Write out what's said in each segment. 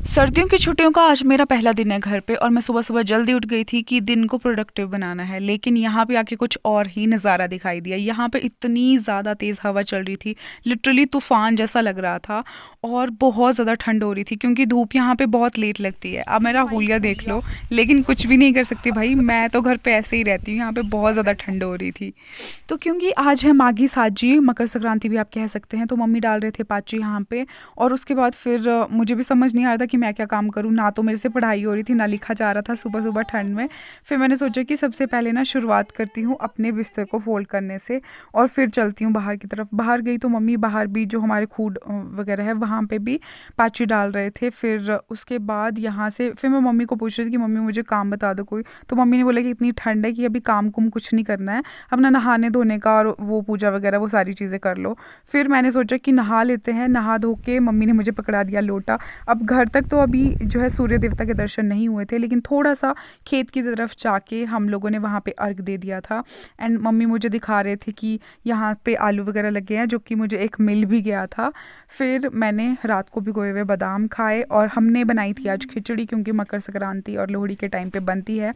सर्दियों की छुट्टियों का आज मेरा पहला दिन है घर पे और मैं सुबह सुबह जल्दी उठ गई थी कि दिन को प्रोडक्टिव बनाना है। लेकिन यहाँ पे आके कुछ और ही नज़ारा दिखाई दिया। यहाँ पे इतनी ज़्यादा तेज़ हवा चल रही थी, लिटरली तूफान जैसा लग रहा था और बहुत ज़्यादा ठंड हो रही थी क्योंकि धूप यहाँ पे बहुत लेट लगती है। अब मेरा हुलिया देख लो, लेकिन कुछ भी नहीं कर सकती भाई, मैं तो घर पे ऐसे ही रहती हूँ। यहाँ पे बहुत ज़्यादा ठंड हो रही थी। तो क्योंकि आज है माघी साजी, मकर संक्रांति भी आप कह सकते हैं, तो मम्मी डाल रहे थे पाची यहाँ पे। और उसके बाद फिर मुझे भी समझ नहीं आ रहा था कि मैं क्या काम करूँ। ना तो मेरे से पढ़ाई हो रही थी, ना लिखा जा रहा था सुबह सुबह ठंड में। फिर मैंने सोचा कि सबसे पहले ना शुरुआत करती हूँ अपने बिस्तर को फोल्ड करने से और फिर चलती हूँ बाहर की तरफ। बाहर गई तो मम्मी बाहर भी जो हमारे खूड वगैरह है वहाँ पे भी पाची डाल रहे थे। फिर उसके बाद यहाँ से फिर मैं मम्मी को पूछ रही थी कि मम्मी मुझे काम बता दो कोई। तो मम्मी ने बोला कि इतनी ठंड है कि अभी काम कुम कुछ नहीं करना है, अपना नहाने धोने का और वो पूजा वगैरह वो सारी चीज़ें कर लो। फिर मैंने सोचा कि नहा लेते हैं। नहा धो के मम्मी ने मुझे पकड़ा दिया लोटा। अब घर तक तो अभी जो है सूर्य देवता के दर्शन नहीं हुए थे, लेकिन थोड़ा सा खेत की तरफ जाके हम लोगों ने वहाँ पे अर्घ दे दिया था। एंड मम्मी मुझे दिखा रहे थे कि यहाँ पे आलू वगैरह लगे हैं, जो कि मुझे एक मिल भी गया था। फिर मैंने रात को भिगोए हुए बादाम खाए और हमने बनाई थी आज खिचड़ी, क्योंकि मकर संक्रांति और लोहड़ी के टाइम पे बनती है,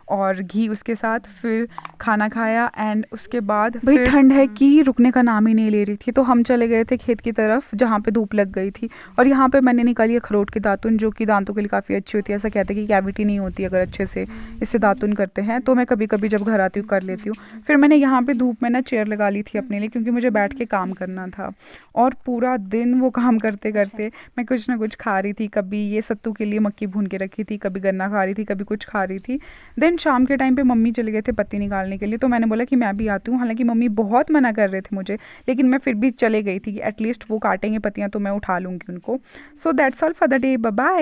और घी उसके साथ। फिर खाना खाया एंड उसके बाद भाई ठंड है कि रुकने का नाम ही नहीं ले रही थी, तो हम चले गए थे खेत की तरफ जहाँ पे धूप लग गई थी। और यहाँ पे मैंने निकाली अखरोट की दातुन, जो कि दांतों के लिए काफ़ी अच्छी होती है। ऐसा कहते हैं कि कैविटी नहीं होती अगर अच्छे से इससे दातुन करते हैं, तो मैं कभी कभी जब घर आती हूँ कर लेती हूँ। फिर मैंने यहाँ पे धूप में ना चेयर लगा ली थी अपने लिए, क्योंकि मुझे बैठ के काम करना था। और पूरा दिन वो काम करते करते मैं कुछ ना कुछ खा रही थी। कभी ये सत्तू के लिए मक्की भून के रखी थी, कभी गन्ना खा रही थी, कभी कुछ खा रही थी। देन शाम के टाइम पे मम्मी चले गए थे पत्ती निकालने के लिए, तो मैंने बोला कि मैं भी आती हूँ। हालांकि मम्मी बहुत मना कर रहे थे मुझे, लेकिन मैं फिर भी चले गई थी कि एटलीस्ट वो काटेंगे पत्तियाँ तो मैं उठा लूँगी उनको। So that's all for the day, bye bye.